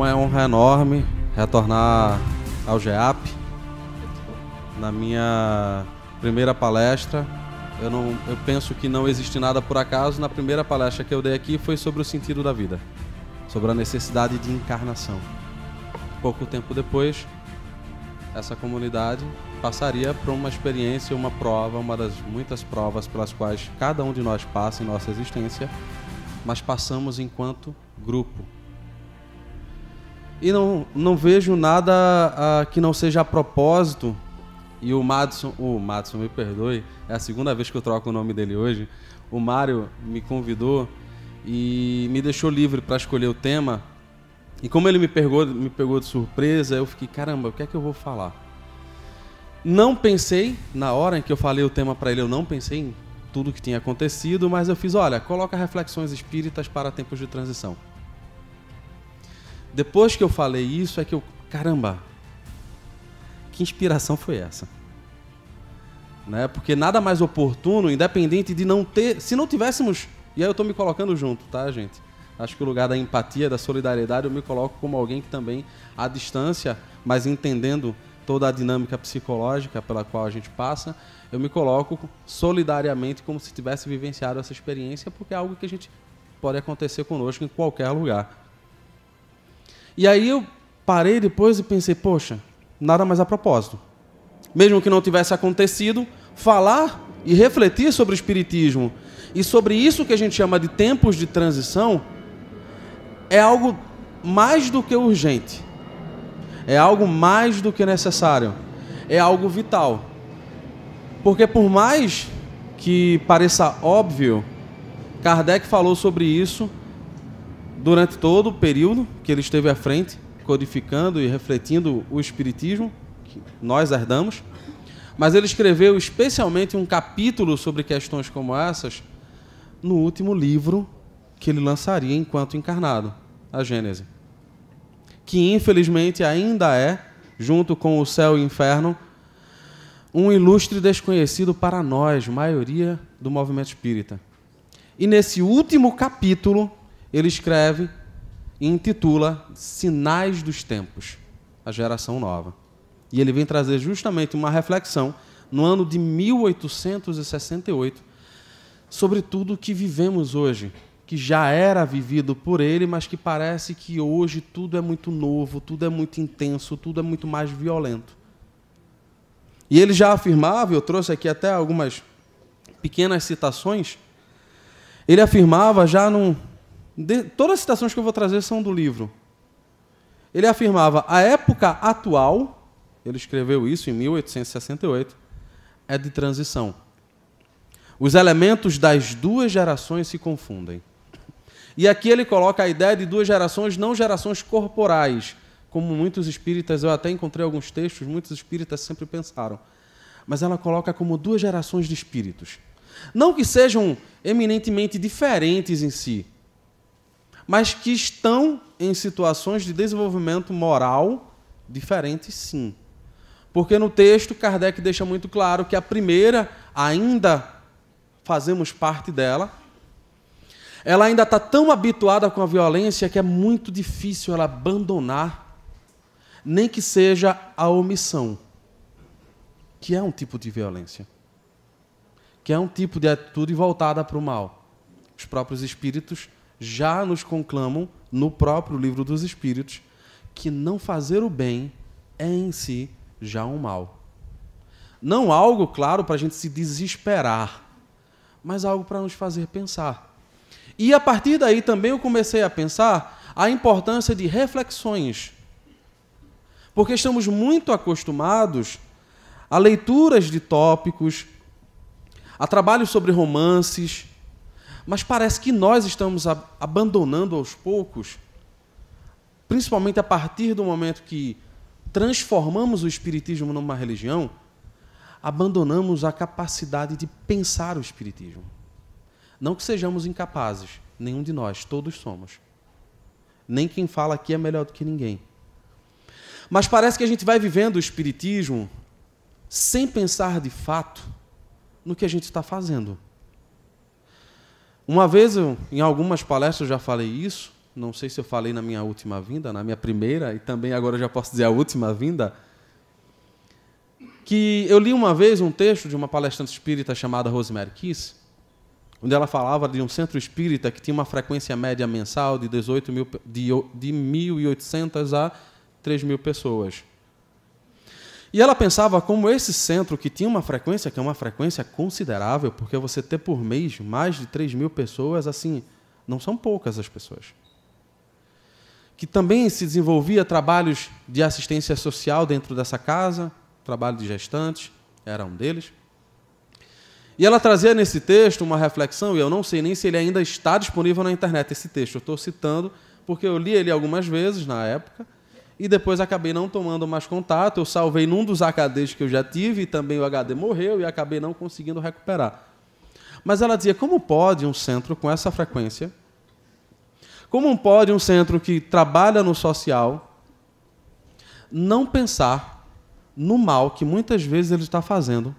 uma honra enorme retornar ao GEAP. Na minha primeira palestra, eu penso que não existe nada por acaso. Na primeira palestra que eu dei aqui foi sobre o sentido da vida, sobre a necessidade de encarnação. Pouco tempo depois, essa comunidade passaria por uma experiência, uma prova, uma das muitas provas pelas quais cada um de nós passa em nossa existência, mas passamos enquanto grupo. E não vejo nada que não seja a propósito. E o Madison, me perdoe, é a segunda vez que eu troco o nome dele hoje. O Mário me convidou e me deixou livre para escolher o tema. E como ele me pegou de surpresa, eu fiquei, caramba, o que é que eu vou falar? Não pensei, na hora em que eu falei o tema para ele, eu não pensei em tudo que tinha acontecido, mas eu fiz, olha, coloca reflexões espíritas para tempos de transição. Depois que eu falei isso, é que eu, caramba, que inspiração foi essa? Né? Porque nada mais oportuno, independente de não ter, se não tivéssemos, e aí eu estou me colocando junto, tá, gente? Acho que o lugar da empatia, da solidariedade, eu me coloco como alguém que também, à distância, mas entendendo toda a dinâmica psicológica pela qual a gente passa, eu me coloco solidariamente como se tivesse vivenciado essa experiência, porque é algo que a gente pode acontecer conosco em qualquer lugar. E aí eu parei depois e pensei, poxa, nada mais a propósito. Mesmo que não tivesse acontecido, falar e refletir sobre o Espiritismo e sobre isso que a gente chama de tempos de transição é algo mais do que urgente. É algo mais do que necessário. É algo vital. Porque por mais que pareça óbvio, Kardec falou sobre isso durante todo o período que ele esteve à frente, codificando e refletindo o Espiritismo, que nós herdamos. Mas ele escreveu especialmente um capítulo sobre questões como essas no último livro que ele lançaria enquanto encarnado, a Gênese. Que infelizmente ainda é, junto com o Céu e o Inferno, um ilustre desconhecido para nós, maioria do movimento espírita. E nesse último capítulo, ele escreve e intitula Sinais dos Tempos, a geração nova. E ele vem trazer justamente uma reflexão no ano de 1868 sobre tudo o que vivemos hoje, que já era vivido por ele, mas que parece que hoje tudo é muito novo, tudo é muito intenso, tudo é muito mais violento. E ele já afirmava, eu trouxe aqui até algumas pequenas citações, ele afirmava já todas as citações que eu vou trazer são do livro. Ele afirmava, a época atual, ele escreveu isso em 1868, é de transição. Os elementos das duas gerações se confundem. E aqui ele coloca a ideia de duas gerações, não gerações corporais, como muitos espíritas, eu até encontrei alguns textos, muitos espíritas sempre pensaram. Mas ela coloca como duas gerações de espíritos. Não que sejam eminentemente diferentes em si, mas que estão em situações de desenvolvimento moral diferentes, sim. Porque no texto, Kardec deixa muito claro que a primeira, ainda fazemos parte dela, ela ainda está tão habituada com a violência que é muito difícil ela abandonar, nem que seja a omissão, que é um tipo de violência, que é um tipo de atitude voltada para o mal. Os próprios espíritos já nos conclamam, no próprio livro dos Espíritos, que não fazer o bem é em si já um mal. Não algo, claro, para a gente se desesperar, mas algo para nos fazer pensar. E a partir daí também eu comecei a pensar a importância de reflexões. Porque estamos muito acostumados a leituras de tópicos, a trabalhos sobre romances, mas parece que nós estamos abandonando aos poucos, principalmente a partir do momento que transformamos o Espiritismo numa religião, abandonamos a capacidade de pensar o Espiritismo. Não que sejamos incapazes, nenhum de nós, todos somos. Nem quem fala aqui é melhor do que ninguém. Mas parece que a gente vai vivendo o Espiritismo sem pensar de fato no que a gente está fazendo. Uma vez, em algumas palestras eu já falei isso, não sei se eu falei na minha última vinda, na minha primeira, e também agora eu já posso dizer a última vinda, que eu li uma vez um texto de uma palestrante espírita chamada Rosemary Kiss, onde ela falava de um centro espírita que tinha uma frequência média mensal de 1.800 a 3.000 pessoas. E ela pensava como esse centro, que tinha uma frequência, que é uma frequência considerável, porque você ter por mês mais de 3.000 pessoas, assim, não são poucas as pessoas. Que também se desenvolvia trabalhos de assistência social dentro dessa casa, trabalho de gestantes, era um deles. E ela trazia nesse texto uma reflexão, e eu não sei nem se ele ainda está disponível na internet, esse texto. Eu estou citando porque eu li ele algumas vezes na época, e depois acabei não tomando mais contato. Eu salvei num dos HDs que eu já tive, e também o HD morreu, e acabei não conseguindo recuperar. Mas ela dizia, como pode um centro com essa frequência, como pode um centro que trabalha no social não pensar no mal que muitas vezes ele está fazendo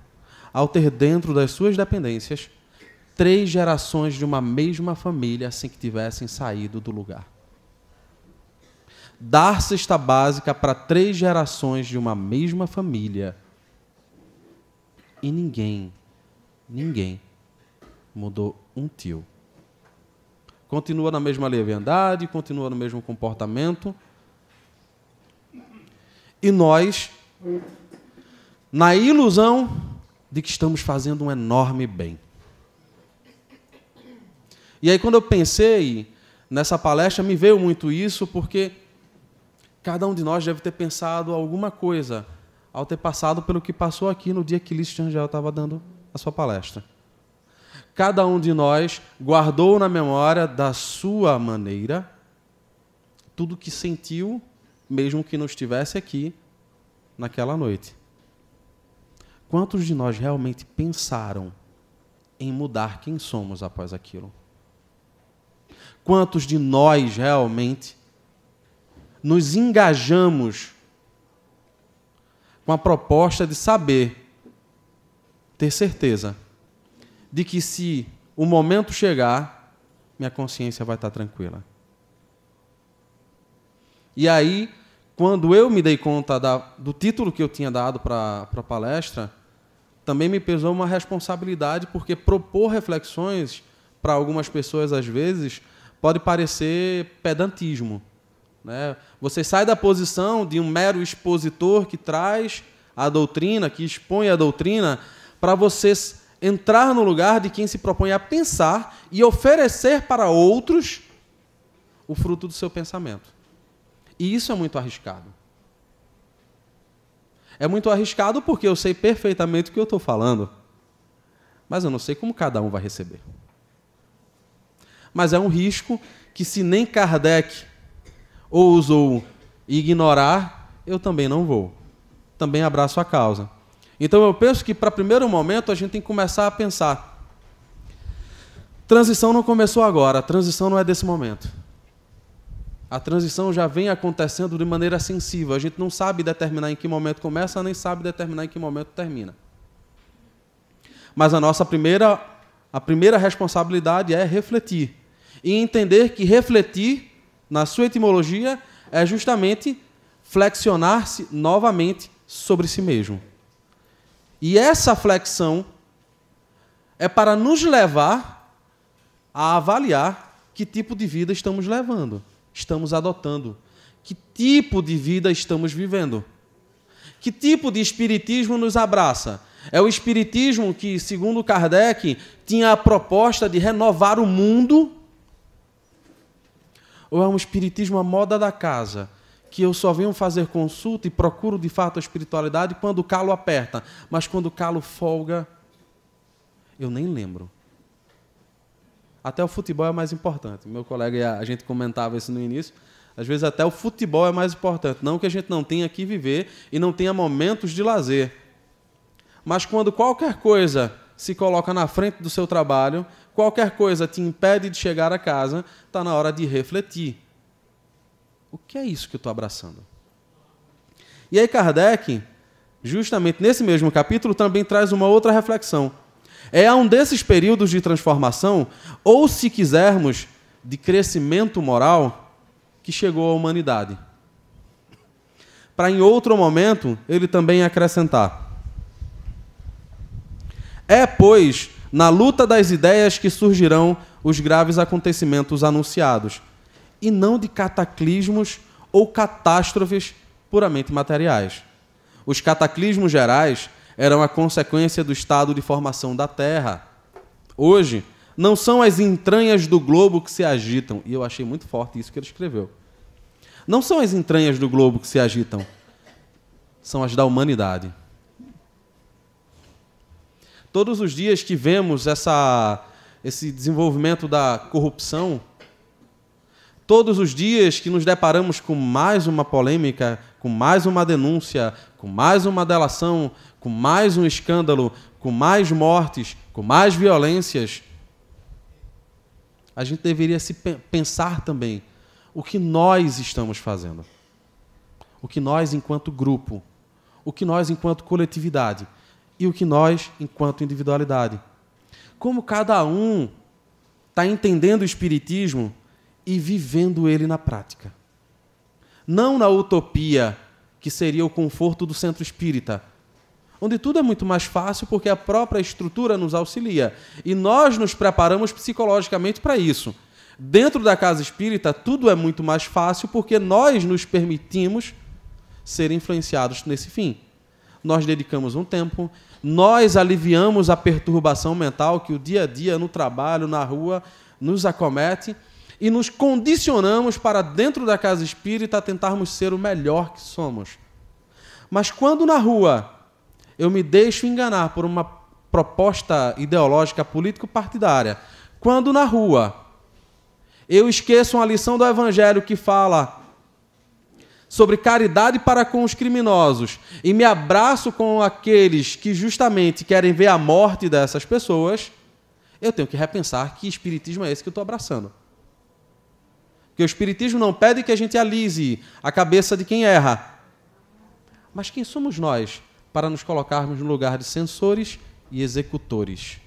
ao ter dentro das suas dependências 3 gerações de uma mesma família sem que tivessem saído do lugar. Dar cesta básica para 3 gerações de uma mesma família. E ninguém mudou um tio. Continua na mesma leviandade, continua no mesmo comportamento. E nós, na ilusão de que estamos fazendo um enorme bem. E aí, quando eu pensei nessa palestra, me veio muito isso, porque cada um de nós deve ter pensado alguma coisa ao ter passado pelo que passou aqui no dia que Lício Rangel estava dando a sua palestra. Cada um de nós guardou na memória, da sua maneira, tudo que sentiu, mesmo que não estivesse aqui naquela noite. Quantos de nós realmente pensaram em mudar quem somos após aquilo? Quantos de nós realmente nos engajamos com a proposta de saber, ter certeza, de que se o momento chegar, minha consciência vai estar tranquila? E aí, quando eu me dei conta do título que eu tinha dado para a palestra, também me pesou uma responsabilidade, porque propor reflexões para algumas pessoas, às vezes, pode parecer pedantismo, né? Você sai da posição de um mero expositor que traz a doutrina, que expõe a doutrina, para você entrar no lugar de quem se propõe a pensar e oferecer para outros o fruto do seu pensamento. E isso é muito arriscado. É muito arriscado porque eu sei perfeitamente o que eu estou falando, mas eu não sei como cada um vai receber. Mas é um risco que, se nem Kardec ousou ignorar, eu também não vou. Também abraço a causa. Então eu penso que, para primeiro momento, a gente tem que começar a pensar. Transição não começou agora, a transição não é desse momento. A transição já vem acontecendo de maneira sensível. A gente não sabe determinar em que momento começa, nem sabe determinar em que momento termina. Mas a primeira responsabilidade é refletir. E entender que refletir, na sua etimologia, é justamente flexionar-se novamente sobre si mesmo. E essa flexão é para nos levar a avaliar que tipo de vida estamos levando, estamos adotando, que tipo de vida estamos vivendo, que tipo de espiritismo nos abraça. É o espiritismo que, segundo Kardec, tinha a proposta de renovar o mundo? Ou é um espiritismo à moda da casa, que eu só venho fazer consulta e procuro de fato a espiritualidade quando o calo aperta, mas quando o calo folga, eu nem lembro. Até o futebol é mais importante. Meu colega, a gente comentava isso no início, às vezes até o futebol é mais importante. Não que a gente não tenha que viver e não tenha momentos de lazer. Mas quando qualquer coisa se coloca na frente do seu trabalho, qualquer coisa te impede de chegar a casa, está na hora de refletir. O que é isso que eu estou abraçando? E aí Kardec, justamente nesse mesmo capítulo, também traz uma outra reflexão. É um desses períodos de transformação, ou se quisermos, de crescimento moral, que chegou à humanidade. Para em outro momento ele também acrescentar: é, pois, na luta das ideias que surgirão os graves acontecimentos anunciados, e não de cataclismos ou catástrofes puramente materiais. Os cataclismos gerais eram a consequência do estado de formação da Terra. Hoje, não são as entranhas do globo que se agitam, e eu achei muito forte isso que ele escreveu. Não são as entranhas do globo que se agitam, são as da humanidade. Todos os dias que vemos esse desenvolvimento da corrupção, todos os dias que nos deparamos com mais uma polêmica, com mais uma denúncia, com mais uma delação, com mais um escândalo, com mais mortes, com mais violências, a gente deveria se pensar também o que nós estamos fazendo. O que nós, enquanto grupo, o que nós, enquanto coletividade, e o que nós, enquanto individualidade. Como cada um está entendendo o Espiritismo e vivendo ele na prática. Não na utopia, que seria o conforto do centro espírita, onde tudo é muito mais fácil porque a própria estrutura nos auxilia. E nós nos preparamos psicologicamente para isso. Dentro da casa espírita, tudo é muito mais fácil porque nós nos permitimos ser influenciados nesse fim. Nós dedicamos um tempo, nós aliviamos a perturbação mental que o dia a dia, no trabalho, na rua, nos acomete e nos condicionamos para, dentro da casa espírita, tentarmos ser o melhor que somos. Mas quando na rua eu me deixo enganar por uma proposta ideológica político-partidária, quando na rua eu esqueço uma lição do Evangelho que fala sobre caridade para com os criminosos e me abraço com aqueles que justamente querem ver a morte dessas pessoas, eu tenho que repensar que espiritismo é esse que eu estou abraçando. Porque o espiritismo não pede que a gente alise a cabeça de quem erra. Mas quem somos nós para nos colocarmos no lugar de censores e executores?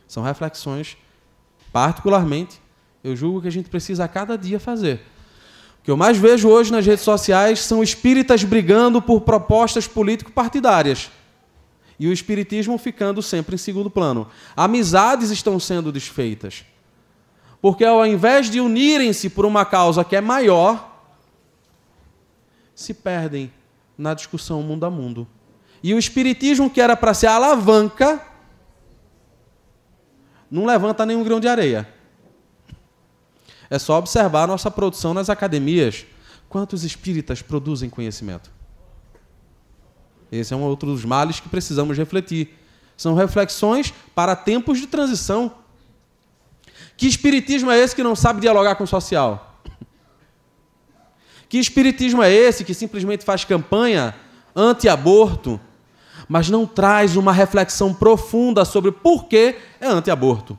São reflexões, particularmente, eu julgo que a gente precisa a cada dia fazer. O que eu mais vejo hoje nas redes sociais são espíritas brigando por propostas político-partidárias. E o espiritismo ficando sempre em segundo plano. Amizades estão sendo desfeitas. Porque ao invés de unirem-se por uma causa que é maior, se perdem na discussão mundo a mundo. E o espiritismo, que era para ser a alavanca, não levanta nenhum grão de areia. É só observar a nossa produção nas academias. Quantos espíritas produzem conhecimento? Esse é um outro dos males que precisamos refletir. São reflexões para tempos de transição. Que espiritismo é esse que não sabe dialogar com o social? Que espiritismo é esse que simplesmente faz campanha anti-aborto, mas não traz uma reflexão profunda sobre por que é anti-aborto?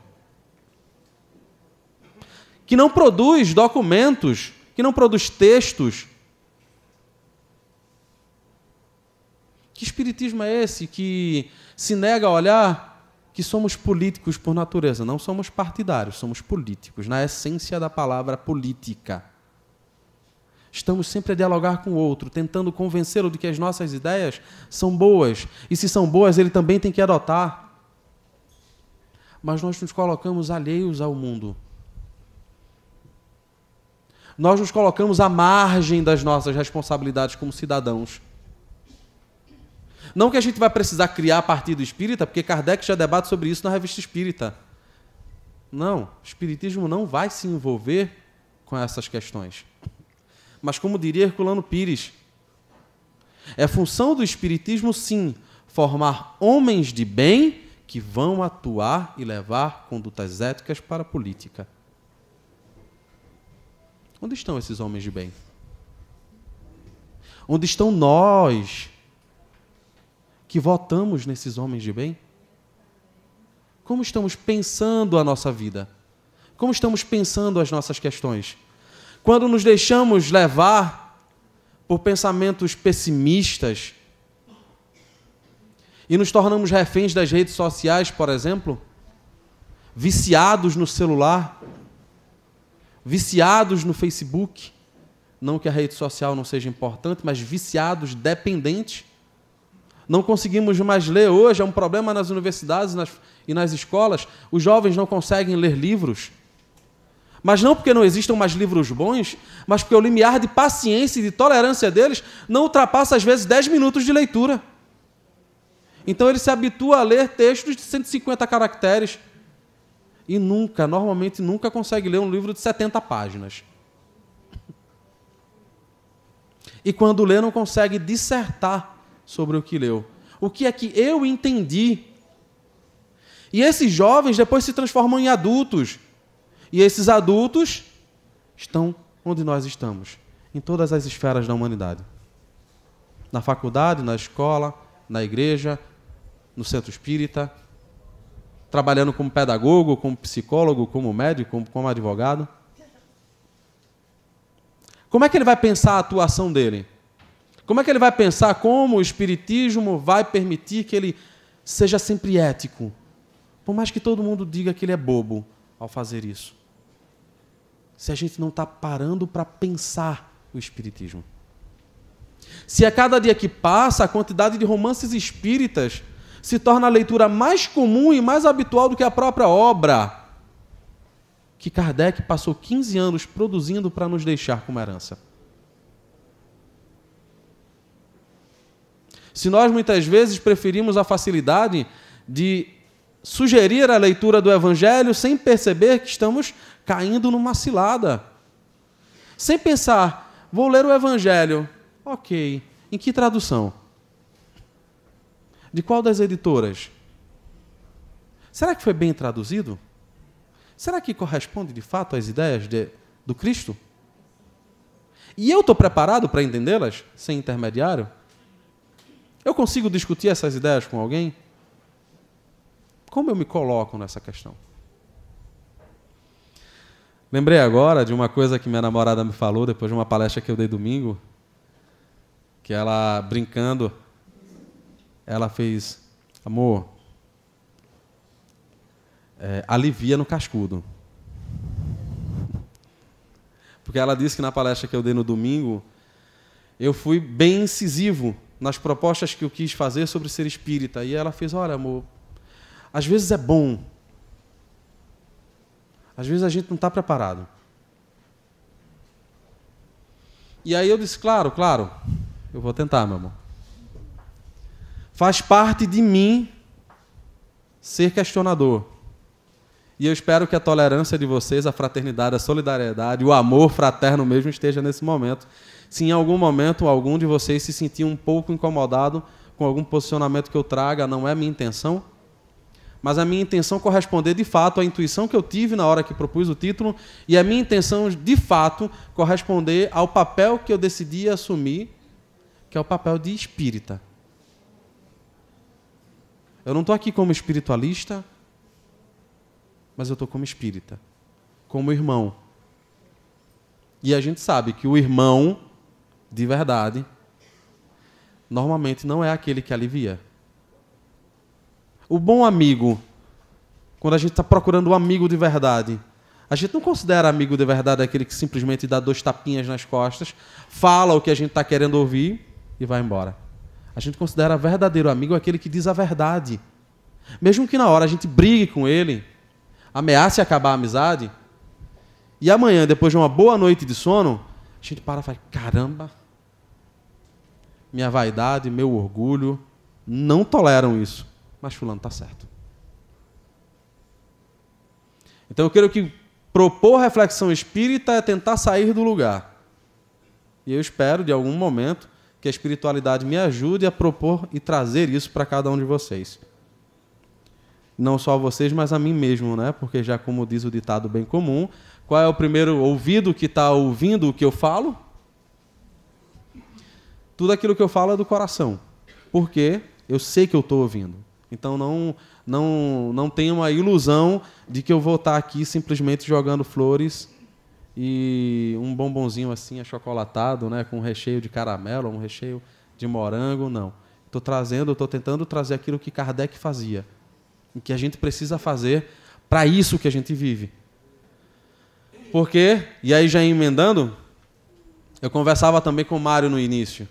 Que não produz documentos, que não produz textos. Que espiritismo é esse que se nega a olhar que somos políticos por natureza? Não somos partidários, somos políticos, na essência da palavra política. Estamos sempre a dialogar com o outro, tentando convencê-lo de que as nossas ideias são boas. E se são boas, ele também tem que adotar. Mas nós nos colocamos alheios ao mundo. Nós nos colocamos à margem das nossas responsabilidades como cidadãos. Não que a gente vai precisar criar partido espírita, porque Kardec já debate sobre isso na Revista Espírita. Não, o espiritismo não vai se envolver com essas questões. Mas como diria Herculano Pires, é função do espiritismo, sim, formar homens de bem que vão atuar e levar condutas éticas para a política. Onde estão esses homens de bem? Onde estão nós que votamos nesses homens de bem? Como estamos pensando a nossa vida? Como estamos pensando as nossas questões? Quando nos deixamos levar por pensamentos pessimistas e nos tornamos reféns das redes sociais, por exemplo, viciados no celular, viciados no Facebook. Não que a rede social não seja importante, mas viciados, dependentes. Não conseguimos mais ler hoje, é um problema nas universidades e nas escolas. Os jovens não conseguem ler livros. Mas não porque não existam mais livros bons, mas porque o limiar de paciência e de tolerância deles não ultrapassa, às vezes, 10 minutos de leitura. Então ele se habitua a ler textos de 150 caracteres e normalmente nunca consegue ler um livro de 70 páginas. E quando lê, não consegue dissertar sobre o que leu. O que é que eu entendi? E esses jovens depois se transformam em adultos. E esses adultos estão onde nós estamos, em todas as esferas da humanidade. Na faculdade, na escola, na igreja, no centro espírita, trabalhando como pedagogo, como psicólogo, como médico, como advogado. Como é que ele vai pensar a atuação dele? Como é que ele vai pensar como o Espiritismo vai permitir que ele seja sempre ético? Por mais que todo mundo diga que ele é bobo ao fazer isso. Se a gente não está parando para pensar o Espiritismo. Se a cada dia que passa, a quantidade de romances espíritas se torna a leitura mais comum e mais habitual do que a própria obra que Kardec passou 15 anos produzindo para nos deixar como herança. Se nós muitas vezes preferimos a facilidade de sugerir a leitura do Evangelho sem perceber que estamos caindo numa cilada. Sem pensar, vou ler o Evangelho. Ok, em que tradução? De qual das editoras? Será que foi bem traduzido? Será que corresponde de fato às ideias do Cristo? E eu estou preparado para entendê-las sem intermediário? Eu consigo discutir essas ideias com alguém? Como eu me coloco nessa questão? Lembrei agora de uma coisa que minha namorada me falou depois de uma palestra que eu dei domingo, que ela, brincando, ela fez: amor, alivia no cascudo. Porque ela disse que na palestra que eu dei no domingo, eu fui bem incisivo nas propostas que eu quis fazer sobre ser espírita. E ela fez: olha, amor, às vezes é bom. Às vezes a gente não está preparado. E aí eu disse: claro, eu vou tentar, meu amor. Faz parte de mim ser questionador. E eu espero que a tolerância de vocês, a fraternidade, a solidariedade, o amor fraterno mesmo esteja nesse momento. Se em algum momento algum de vocês se sentir um pouco incomodado com algum posicionamento que eu traga, não é minha intenção, mas a minha intenção corresponder de fato à intuição que eu tive na hora que propus o título e a minha intenção de fato corresponder ao papel que eu decidi assumir, que é o papel de espírita. Eu não estou aqui como espiritualista, mas eu estou como espírita, como irmão. E a gente sabe que o irmão, de verdade, normalmente não é aquele que alivia. O bom amigo, quando a gente está procurando um amigo de verdade, a gente não considera amigo de verdade aquele que simplesmente dá 2 tapinhas nas costas, fala o que a gente está querendo ouvir e vai embora. A gente considera verdadeiro amigo aquele que diz a verdade. Mesmo que na hora a gente brigue com ele, ameace acabar a amizade, e amanhã, depois de uma boa noite de sono, a gente para e fala: caramba, minha vaidade, meu orgulho não toleram isso. Mas fulano está certo. Então eu creio que propor reflexão espírita é tentar sair do lugar. E eu espero, de algum momento, que a espiritualidade me ajude a propor e trazer isso para cada um de vocês. Não só a vocês, mas a mim mesmo, né? Porque já como diz o ditado bem comum, qual é o primeiro ouvido que está ouvindo o que eu falo? Tudo aquilo que eu falo é do coração. Porque eu sei que eu estou ouvindo. Então não tenha uma ilusão de que eu vou estar aqui simplesmente jogando flores e um bombonzinho assim achocolatado, né, com um recheio de caramelo, um recheio de morango, não. Estou tentando trazer aquilo que Kardec fazia, o que a gente precisa fazer para isso que a gente vive. Porque, e aí já emendando, eu conversava também com o Mário no início.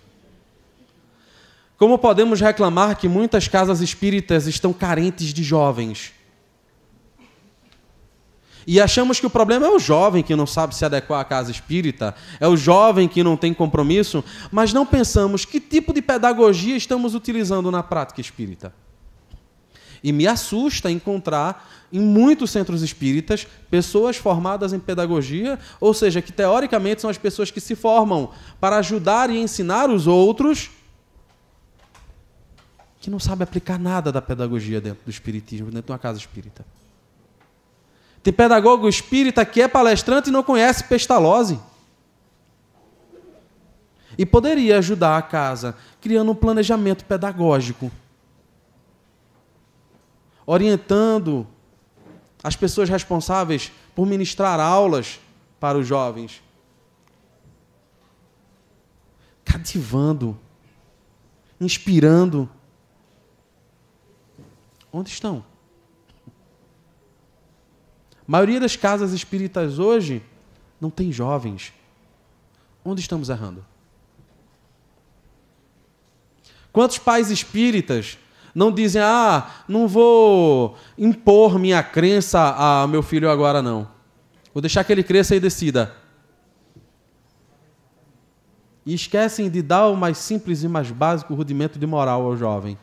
Como podemos reclamar que muitas casas espíritas estão carentes de jovens? E achamos que o problema é o jovem que não sabe se adequar à casa espírita, é o jovem que não tem compromisso, mas não pensamos que tipo de pedagogia estamos utilizando na prática espírita. E me assusta encontrar em muitos centros espíritas pessoas formadas em pedagogia, ou seja, que teoricamente são as pessoas que se formam para ajudar e ensinar os outros, que não sabem aplicar nada da pedagogia dentro do espiritismo, dentro de uma casa espírita. Tem pedagogo espírita que é palestrante e não conhece Pestalozzi. E poderia ajudar a casa criando um planejamento pedagógico, orientando as pessoas responsáveis por ministrar aulas para os jovens, cativando, inspirando. Onde estão? A maioria das casas espíritas hoje não tem jovens. Onde estamos errando? Quantos pais espíritas não dizem, não vou impor minha crença a meu filho agora, não. Vou deixar que ele cresça e decida. E esquecem de dar o mais simples e mais básico rudimento de moral ao jovem.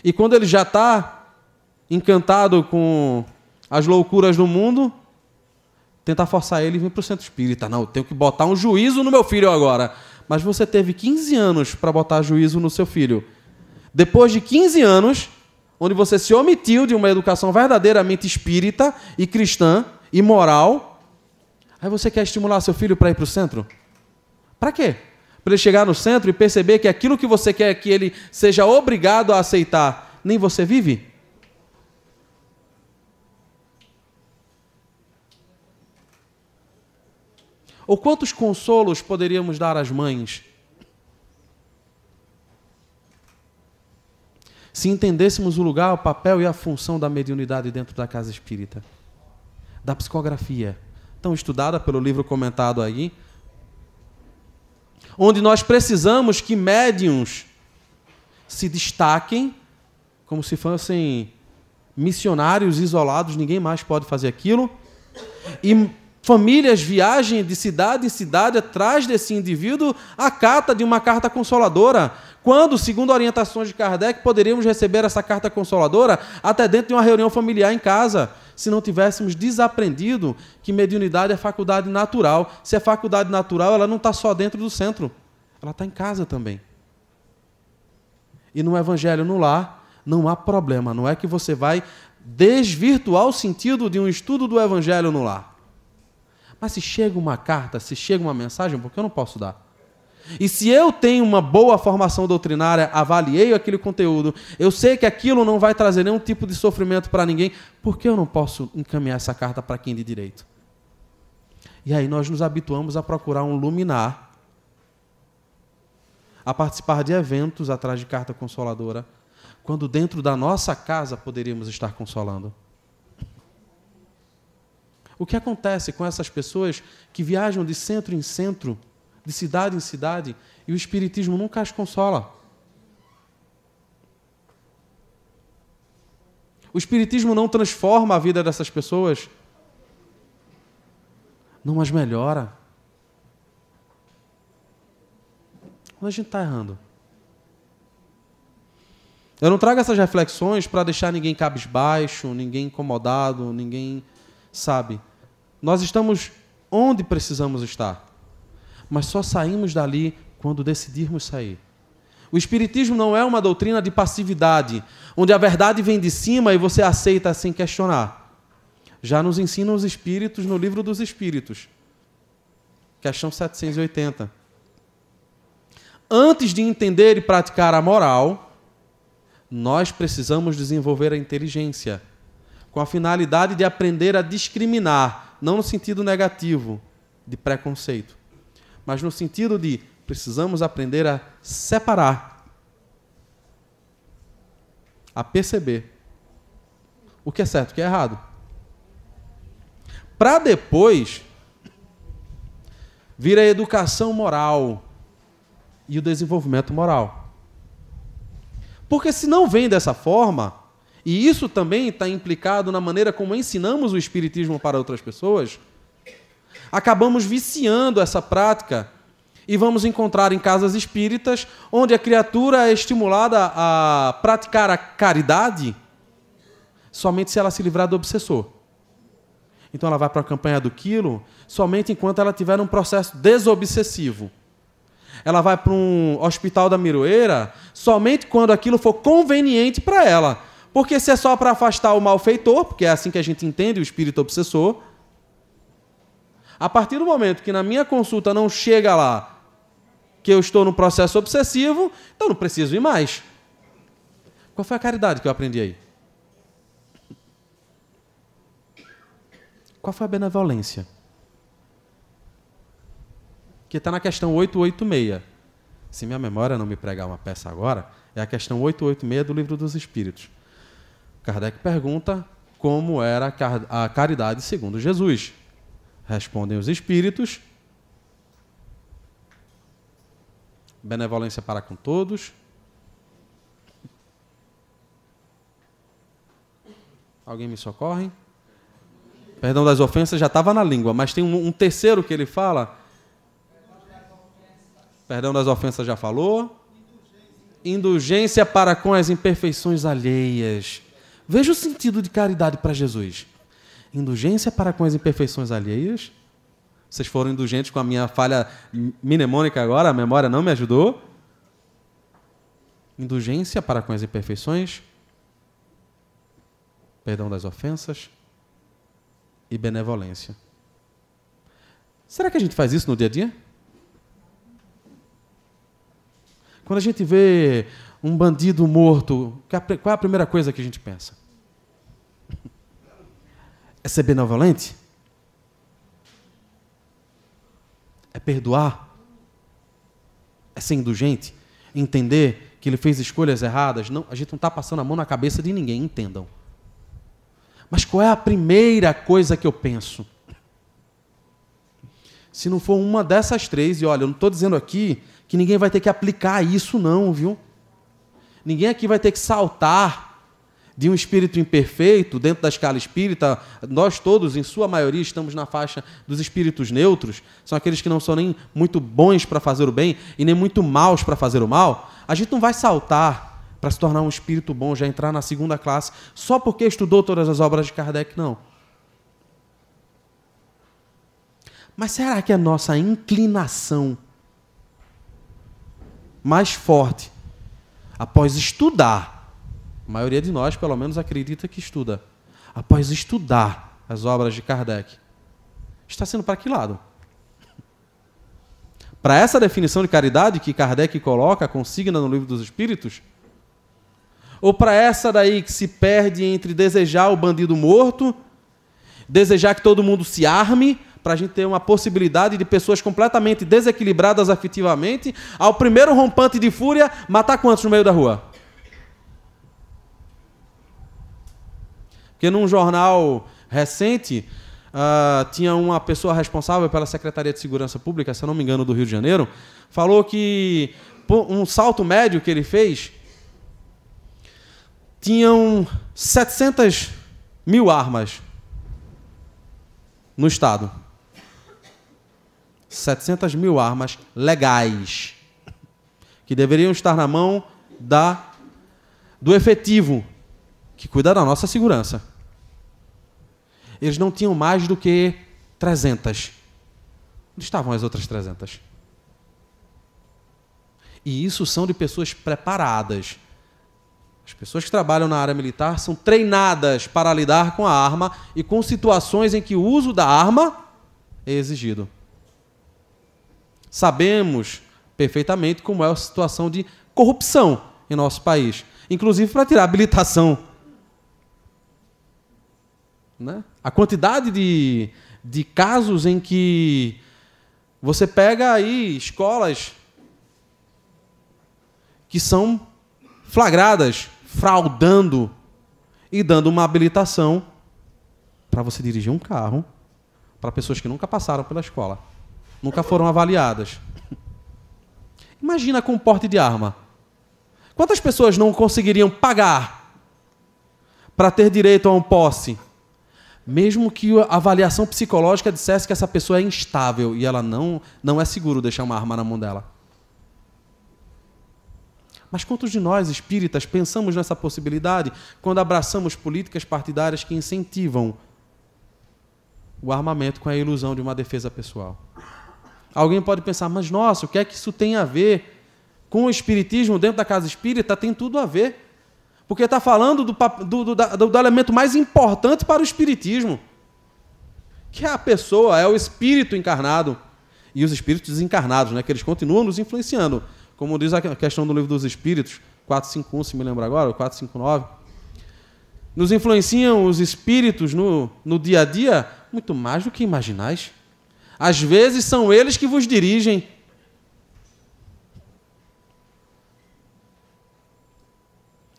E quando ele já está encantado com as loucuras do mundo, tentar forçar ele a vir para o centro espírita. Não, eu tenho que botar um juízo no meu filho agora. Mas você teve 15 anos para botar juízo no seu filho. Depois de 15 anos, onde você se omitiu de uma educação verdadeiramente espírita e cristã e moral, aí você quer estimular seu filho para ir para o centro? Para quê? Para ele chegar no centro e perceber que aquilo que você quer que ele seja obrigado a aceitar, nem você vive? Ou quantos consolos poderíamos dar às mães se entendêssemos o lugar, o papel e a função da mediunidade dentro da casa espírita? Da psicografia, tão estudada pelo livro comentado aí, onde nós precisamos que médiuns se destaquem como se fossem missionários isolados, ninguém mais pode fazer aquilo, e famílias viajem de cidade em cidade atrás desse indivíduo à cata de uma carta consoladora, quando, segundo orientações de Kardec, poderíamos receber essa carta consoladora até dentro de uma reunião familiar em casa, se não tivéssemos desaprendido que mediunidade é faculdade natural. Se é faculdade natural, ela não está só dentro do centro, ela está em casa também. E no Evangelho no lar, não há problema, não é que você vai desvirtuar o sentido de um estudo do Evangelho no lar. Mas se chega uma carta, se chega uma mensagem, por que eu não posso dar? E se eu tenho uma boa formação doutrinária, avaliei aquele conteúdo, eu sei que aquilo não vai trazer nenhum tipo de sofrimento para ninguém, por que eu não posso encaminhar essa carta para quem de direito? E aí nós nos habituamos a procurar um luminar, a participar de eventos atrás de carta consoladora, quando dentro da nossa casa poderíamos estar consolando. O que acontece com essas pessoas que viajam de centro em centro, de cidade em cidade, e o Espiritismo nunca as consola? O Espiritismo não transforma a vida dessas pessoas, não as melhora. Onde a gente está errando? Eu não trago essas reflexões para deixar ninguém cabisbaixo, ninguém incomodado, ninguém... Sabe, nós estamos onde precisamos estar, mas só saímos dali quando decidirmos sair. O Espiritismo não é uma doutrina de passividade, onde a verdade vem de cima e você aceita sem questionar. Já nos ensinam os Espíritos no Livro dos Espíritos, questão 780. Antes de entender e praticar a moral, nós precisamos desenvolver a inteligência, com a finalidade de aprender a discriminar, não no sentido negativo de preconceito, mas no sentido de precisamos aprender a separar, a perceber o que é certo e o que é errado. Para depois vir a educação moral e o desenvolvimento moral. Porque se não vem dessa forma, e isso também está implicado na maneira como ensinamos o Espiritismo para outras pessoas, acabamos viciando essa prática e vamos encontrar em casas espíritas onde a criatura é estimulada a praticar a caridade somente se ela se livrar do obsessor. Então ela vai para a campanha do quilo somente enquanto ela tiver um processo desobsessivo. Ela vai para um hospital da Miroeira somente quando aquilo for conveniente para ela. Porque se é só para afastar o malfeitor, porque é assim que a gente entende o espírito obsessor, a partir do momento que na minha consulta não chega lá que eu estou no processo obsessivo, então não preciso ir mais. Qual foi a caridade que eu aprendi aí? Qual foi a benevolência? Que está na questão 886. Se minha memória não me pregar uma peça agora, é a questão 886 do Livro dos Espíritos. Kardec pergunta como era a caridade segundo Jesus. Respondem os espíritos: benevolência para com todos. Alguém me socorre? Perdão das ofensas já estava na língua, mas tem um terceiro que ele fala. Perdão das ofensas já falou. Indulgência para com as imperfeições alheias. Veja o sentido de caridade para Jesus. Indulgência para com as imperfeições alheias. Vocês foram indulgentes com a minha falha mnemônica agora, a memória não me ajudou. Indulgência para com as imperfeições. Perdão das ofensas. E benevolência. Será que a gente faz isso no dia a dia? Quando a gente vê um bandido morto, qual é a primeira coisa que a gente pensa? É ser benevolente? É perdoar? É ser indulgente? Entender que ele fez escolhas erradas? Não, a gente não está passando a mão na cabeça de ninguém, entendam. Mas qual é a primeira coisa que eu penso? Se não for uma dessas três, e olha, eu não estou dizendo aqui que ninguém vai ter que aplicar isso não, viu? Ninguém aqui vai ter que saltar de um espírito imperfeito dentro da escala espírita. Nós todos, em sua maioria, estamos na faixa dos espíritos neutros. São aqueles que não são nem muito bons para fazer o bem e nem muito maus para fazer o mal. A gente não vai saltar para se tornar um espírito bom, já entrar na segunda classe, só porque estudou todas as obras de Kardec, não. Mas será que a nossa inclinação mais forte, após estudar, a maioria de nós, pelo menos, acredita que estuda, após estudar as obras de Kardec, está sendo para que lado? Para essa definição de caridade que Kardec coloca, consigna no Livro dos Espíritos? Ou para essa daí que se perde entre desejar o bandido morto, desejar que todo mundo se arme, para a gente ter uma possibilidade de pessoas completamente desequilibradas afetivamente, ao primeiro rompante de fúria, matar quantos no meio da rua? Porque num jornal recente, tinha uma pessoa responsável pela Secretaria de Segurança Pública, se eu não me engano, do Rio de Janeiro, falou que um salto médio que ele fez, tinham 700 mil armas no Estado. 700 mil armas legais, que deveriam estar na mão do efetivo, que cuida da nossa segurança. Eles não tinham mais do que 300. Onde estavam as outras 300? E isso são de pessoas preparadas. As pessoas que trabalham na área militar são treinadas para lidar com a arma e com situações em que o uso da arma é exigido. Sabemos perfeitamente como é a situação de corrupção em nosso país, inclusive para tirar habilitação. Né? A quantidade de casos em que você pega aí escolas que são flagradas fraudando e dando uma habilitação para você dirigir um carro para pessoas que nunca passaram pela escola, nunca foram avaliadas. Imagina com porte de arma. Quantas pessoas não conseguiriam pagar para ter direito a um posse, mesmo que a avaliação psicológica dissesse que essa pessoa é instável e ela não é seguro deixar uma arma na mão dela? Mas quantos de nós, espíritas, pensamos nessa possibilidade quando abraçamos políticas partidárias que incentivam o armamento com a ilusão de uma defesa pessoal? Alguém pode pensar, mas nossa, o que é que isso tem a ver com o espiritismo dentro da casa espírita? Tem tudo a ver. Porque está falando do elemento mais importante para o espiritismo, que é a pessoa, é o espírito encarnado. E os espíritos desencarnados, né, que eles continuam nos influenciando. Como diz a questão do Livro dos Espíritos, 451, se me lembro agora, ou 459. Nos influenciam os espíritos no dia a dia muito mais do que imaginais. Às vezes são eles que vos dirigem.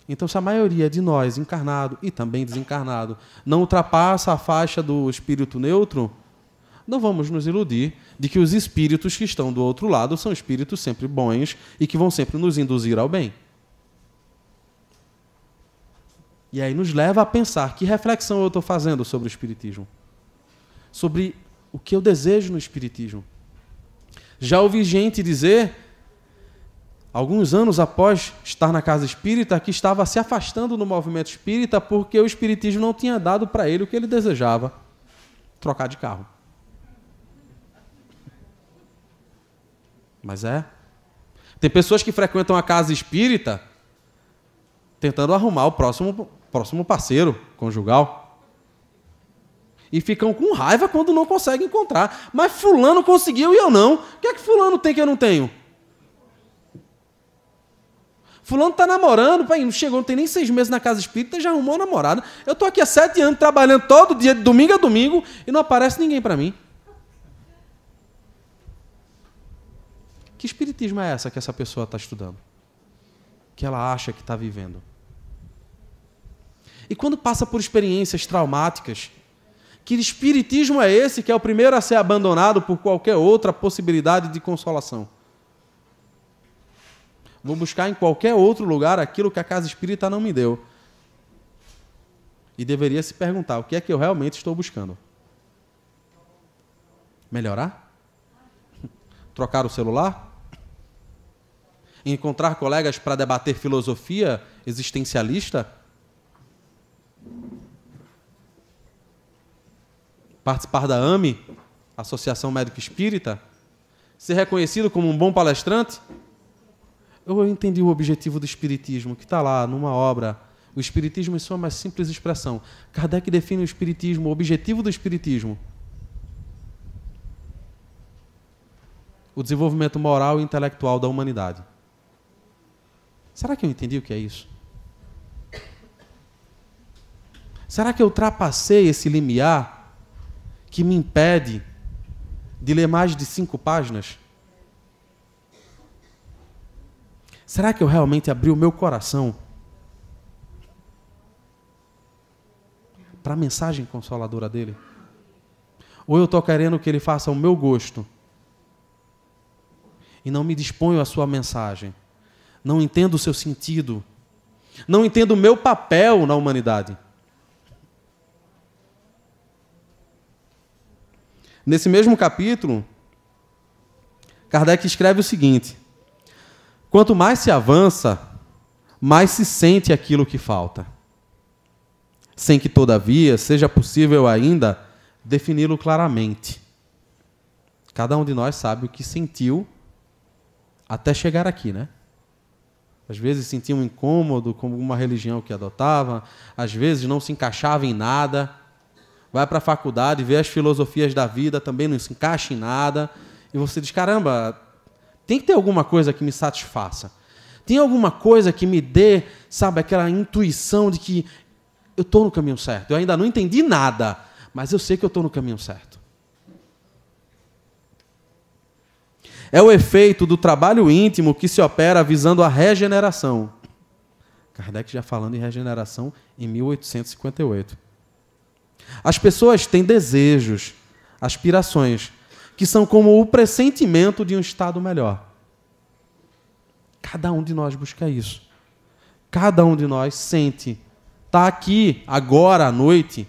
Então, se a maioria de nós, encarnado e também desencarnado, não ultrapassa a faixa do espírito neutro, não vamos nos iludir de que os espíritos que estão do outro lado são espíritos sempre bons e que vão sempre nos induzir ao bem. E aí nos leva a pensar, que reflexão eu estou fazendo sobre o espiritismo? Sobre o que eu desejo no espiritismo. Já ouvi gente dizer, alguns anos após estar na casa espírita, que estava se afastando do movimento espírita porque o espiritismo não tinha dado para ele o que ele desejava: trocar de carro. Mas tem pessoas que frequentam a casa espírita tentando arrumar o próximo parceiro conjugal. E ficam com raiva quando não conseguem encontrar. Mas fulano conseguiu e eu não. O que é que fulano tem que eu não tenho? Fulano está namorando, pai, não chegou, não tem nem 6 meses na casa espírita, já arrumou uma namorada. Eu estou aqui há 7 anos trabalhando todo dia, de domingo a domingo, e não aparece ninguém para mim. Que espiritismo é essa que essa pessoa está estudando? Que ela acha que está vivendo? E quando passa por experiências traumáticas, que espiritismo é esse que é o primeiro a ser abandonado por qualquer outra possibilidade de consolação? Vou buscar em qualquer outro lugar aquilo que a casa espírita não me deu. E deveria se perguntar, o que é que eu realmente estou buscando? Melhorar? Trocar o celular? Encontrar colegas para debater filosofia existencialista? Participar da AME, Associação Médica Espírita? Ser reconhecido como um bom palestrante? Eu entendi o objetivo do espiritismo, que está lá numa obra. O espiritismo é sua mais simples expressão. Kardec define o espiritismo, o objetivo do espiritismo: o desenvolvimento moral e intelectual da humanidade. Será que eu entendi o que é isso? Será que eu ultrapassei esse limiar que me impede de ler mais de 5 páginas? Será que eu realmente abri o meu coração para a mensagem consoladora dele? Ou eu estou querendo que ele faça o meu gosto e não me disponho à sua mensagem? Não entendo o seu sentido. Não entendo o meu papel na humanidade. Nesse mesmo capítulo, Kardec escreve o seguinte: quanto mais se avança, mais se sente aquilo que falta, sem que, todavia, seja possível ainda defini-lo claramente. Cada um de nós sabe o que sentiu até chegar aqui, né? Às vezes sentia um incômodo com uma religião que adotava, às vezes não se encaixava em nada, vai para a faculdade, vê as filosofias da vida, também não se encaixa em nada, e você diz, caramba, tem que ter alguma coisa que me satisfaça. Tem alguma coisa que me dê, sabe, aquela intuição de que eu estou no caminho certo. Eu ainda não entendi nada, mas eu sei que eu estou no caminho certo. É o efeito do trabalho íntimo que se opera visando a regeneração. Kardec já falando em regeneração em 1858. As pessoas têm desejos, aspirações, que são como o pressentimento de um estado melhor. Cada um de nós busca isso. Cada um de nós sente. Está aqui, agora, à noite.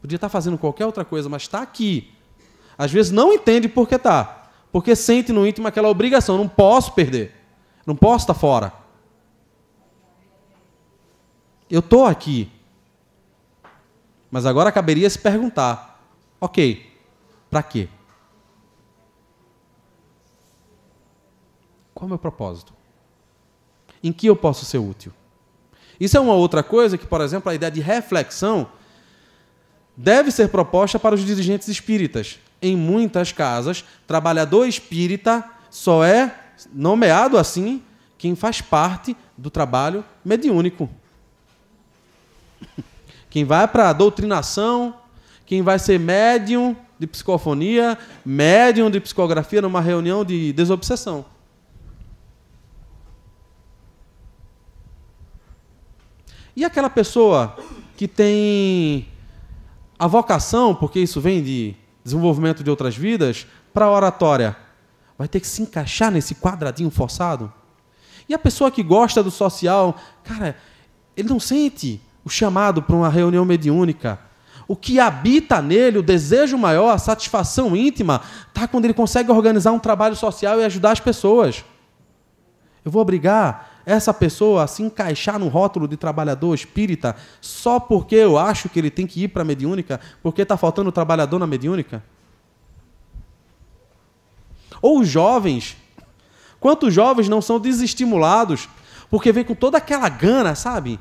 Podia estar fazendo qualquer outra coisa, mas está aqui. Às vezes não entende por que está. Porque sente no íntimo aquela obrigação. Não posso perder. Não posso estar fora. Eu estou aqui. Mas agora caberia se perguntar. Ok, para quê? Qual é o meu propósito? Em que eu posso ser útil? Isso é uma outra coisa que, por exemplo, a ideia de reflexão deve ser proposta para os dirigentes espíritas. Em muitas casas, trabalhador espírita só é nomeado assim quem faz parte do trabalho mediúnico. Quem vai para a doutrinação, quem vai ser médium de psicofonia, médium de psicografia numa reunião de desobsessão. E aquela pessoa que tem a vocação, porque isso vem de desenvolvimento de outras vidas, para a oratória, vai ter que se encaixar nesse quadradinho forçado? E a pessoa que gosta do social, cara, ele não sente o chamado para uma reunião mediúnica. O que habita nele, o desejo maior, a satisfação íntima, está quando ele consegue organizar um trabalho social e ajudar as pessoas. Eu vou obrigar essa pessoa a se encaixar no rótulo de trabalhador espírita só porque eu acho que ele tem que ir para a mediúnica, porque está faltando trabalhador na mediúnica? Ou os jovens, quantos jovens não são desestimulados porque vem com toda aquela gana, sabe?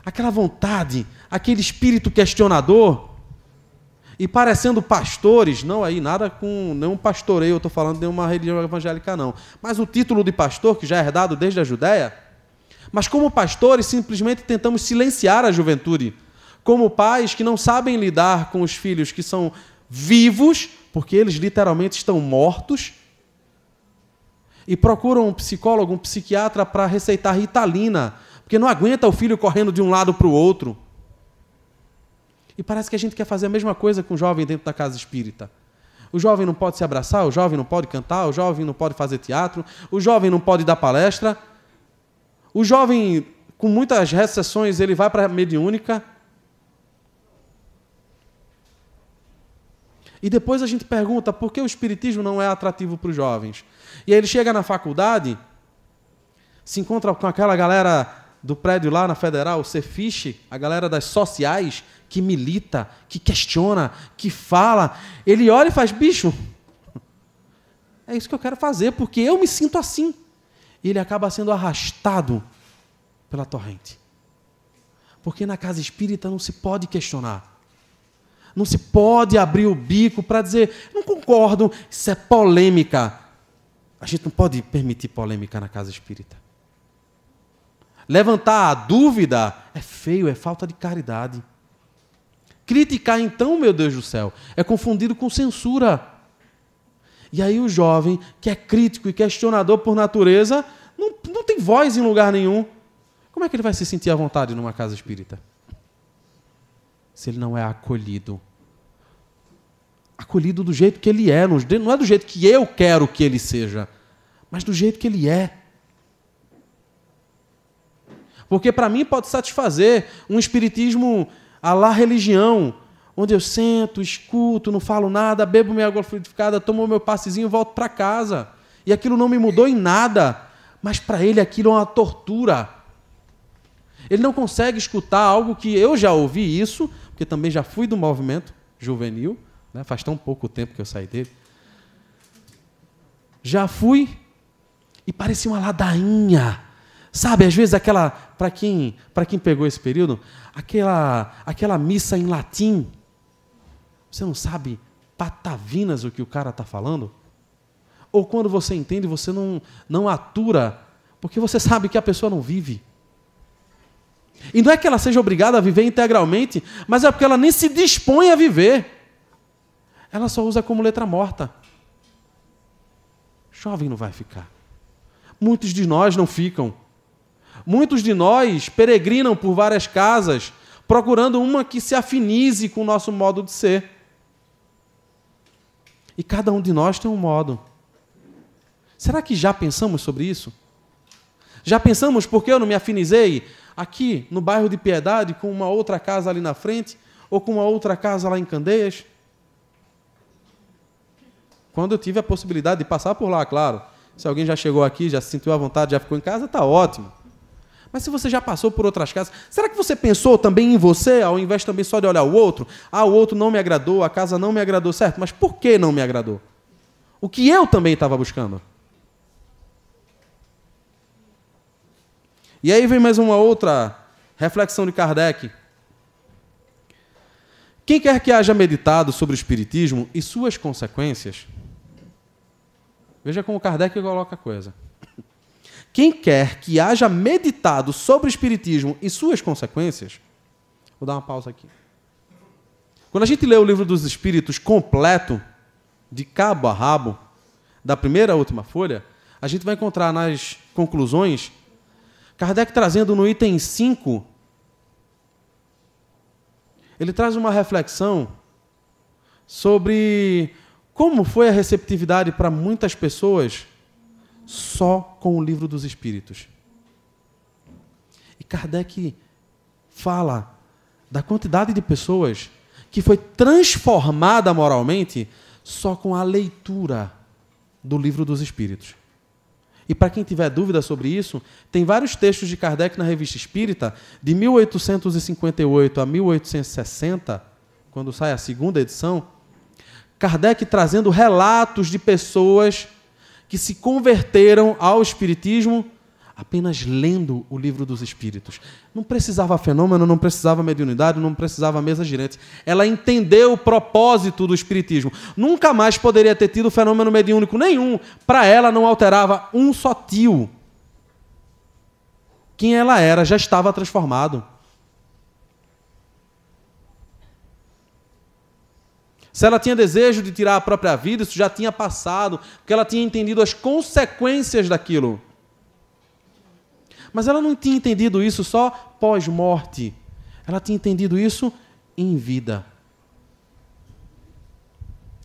Aquela vontade, aquele espírito questionador, e parecendo pastores, não aí, nada com nenhum pastoreio, eu estou falando de nenhuma religião evangélica não, mas o título de pastor, que já é herdado desde a Judéia, mas como pastores simplesmente tentamos silenciar a juventude, como pais que não sabem lidar com os filhos que são vivos, porque eles literalmente estão mortos, e procuram um psicólogo, um psiquiatra para receitar Ritalina, porque não aguenta o filho correndo de um lado para o outro. E parece que a gente quer fazer a mesma coisa com o jovem dentro da casa espírita. O jovem não pode se abraçar, o jovem não pode cantar, o jovem não pode fazer teatro, o jovem não pode dar palestra. O jovem, com muitas recessões, ele vai para a mediúnica. E depois a gente pergunta por que o espiritismo não é atrativo para os jovens. E aí ele chega na faculdade, se encontra com aquela galera do prédio lá na Federal, o Cefiche, a galera das sociais, que milita, que questiona, que fala. Ele olha e faz, bicho, é isso que eu quero fazer, porque eu me sinto assim. E ele acaba sendo arrastado pela torrente. Porque na casa espírita não se pode questionar. Não se pode abrir o bico para dizer, não concordo, isso é polêmica. A gente não pode permitir polêmica na casa espírita. Levantar a dúvida é feio, é falta de caridade. Criticar, então, meu Deus do céu, é confundido com censura. E aí o jovem, que é crítico e questionador por natureza, não tem voz em lugar nenhum. Como é que ele vai se sentir à vontade numa casa espírita? Se ele não é acolhido. Acolhido do jeito que ele é, não é do jeito que eu quero que ele seja, mas do jeito que ele é. Porque para mim pode satisfazer um espiritismo à la religião, onde eu sento, escuto, não falo nada, bebo minha água fluidificada, tomo meu passezinho e volto para casa. E aquilo não me mudou em nada, mas para ele aquilo é uma tortura. Ele não consegue escutar algo que eu já ouvi isso, porque também já fui do movimento juvenil, né? Faz tão pouco tempo que eu saí dele. Já fui e parecia uma ladainha. Sabe, às vezes aquela, para quem pegou esse período, aquela missa em latim, você não sabe patavinas o que o cara está falando? Ou quando você entende, você não atura, porque você sabe que a pessoa não vive. E não é que ela seja obrigada a viver integralmente, mas é porque ela nem se dispõe a viver. Ela só usa como letra morta. Jovem não vai ficar. Muitos de nós não ficam. Muitos de nós peregrinam por várias casas, procurando uma que se afinize com o nosso modo de ser. E cada um de nós tem um modo. Será que já pensamos sobre isso? Já pensamos por que eu não me afinizei aqui no bairro de Piedade com uma outra casa ali na frente ou com uma outra casa lá em Candeias? Quando eu tive a possibilidade de passar por lá, claro. Se alguém já chegou aqui, já se sentiu à vontade, já ficou em casa, está ótimo. Mas se você já passou por outras casas, será que você pensou também em você, ao invés também só de olhar o outro? Ah, o outro não me agradou, a casa não me agradou, certo? Mas por que não me agradou? O que eu também estava buscando? E aí vem mais uma outra reflexão de Kardec. Quem quer que haja meditado sobre o Espiritismo e suas consequências, veja como Kardec coloca a coisa. Quem quer que haja meditado sobre o Espiritismo e suas consequências, vou dar uma pausa aqui. Quando a gente lê o Livro dos Espíritos completo, de cabo a rabo, da primeira à última folha, a gente vai encontrar nas conclusões Kardec trazendo no item 5, ele traz uma reflexão sobre como foi a receptividade para muitas pessoas só com o Livro dos Espíritos. E Kardec fala da quantidade de pessoas que foi transformada moralmente só com a leitura do Livro dos Espíritos. E para quem tiver dúvida sobre isso, tem vários textos de Kardec na Revista Espírita, de 1858 a 1860, quando sai a segunda edição, Kardec trazendo relatos de pessoas que se converteram ao Espiritismo apenas lendo o Livro dos Espíritos. Não precisava fenômeno, não precisava mediunidade, não precisava mesa girante. Ela entendeu o propósito do Espiritismo. Nunca mais poderia ter tido fenômeno mediúnico nenhum. Para ela não alterava um só tio. Quem ela era já estava transformado. Se ela tinha desejo de tirar a própria vida, isso já tinha passado, porque ela tinha entendido as consequências daquilo. Mas ela não tinha entendido isso só pós-morte. Ela tinha entendido isso em vida.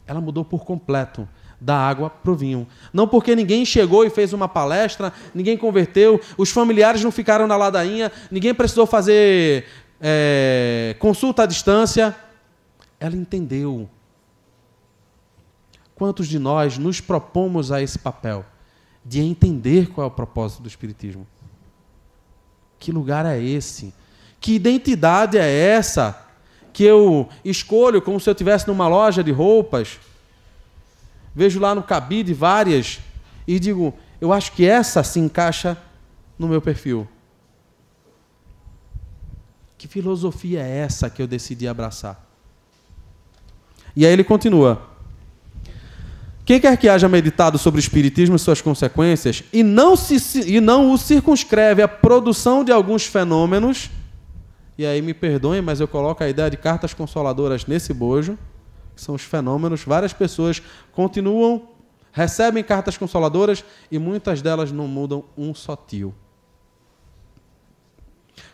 Ela mudou por completo da água para o vinho. Não porque ninguém chegou e fez uma palestra, ninguém converteu, os familiares não ficaram na ladainha, ninguém precisou fazer consulta à distância. Ela entendeu. Quantos de nós nos propomos a esse papel de entender qual é o propósito do Espiritismo? Que lugar é esse? Que identidade é essa que eu escolho como se eu estivesse numa loja de roupas, vejo lá no cabide várias e digo, eu acho que essa se encaixa no meu perfil. Que filosofia é essa que eu decidi abraçar? E aí ele continua. Quem quer que haja meditado sobre o Espiritismo e suas consequências e não o circunscreve à produção de alguns fenômenos, e aí me perdoem, mas eu coloco a ideia de cartas consoladoras nesse bojo, que são os fenômenos, várias pessoas continuam, recebem cartas consoladoras e muitas delas não mudam um só tio.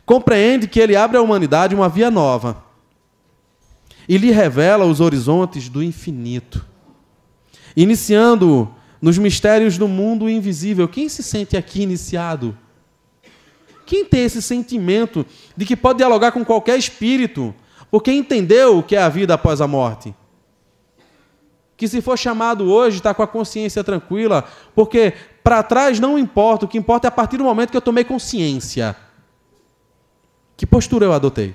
Compreende que ele abre à humanidade uma via nova e lhe revela os horizontes do infinito, iniciando nos mistérios do mundo invisível. Quem se sente aqui iniciado? Quem tem esse sentimento de que pode dialogar com qualquer espírito, porque entendeu o que é a vida após a morte? Que se for chamado hoje, está com a consciência tranquila, porque para trás não importa, o que importa é a partir do momento que eu tomei consciência. Que postura eu adotei?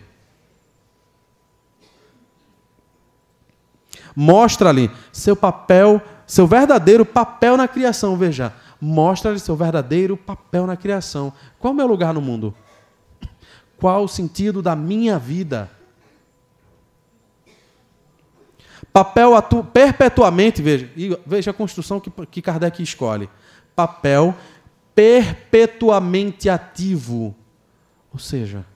Mostra-lhe seu papel, seu verdadeiro papel na criação. Veja, mostra-lhe seu verdadeiro papel na criação. Qual é o meu lugar no mundo? Qual o sentido da minha vida? Papel perpetuamente, veja a construção que Kardec escolhe. Papel perpetuamente ativo. Ou seja,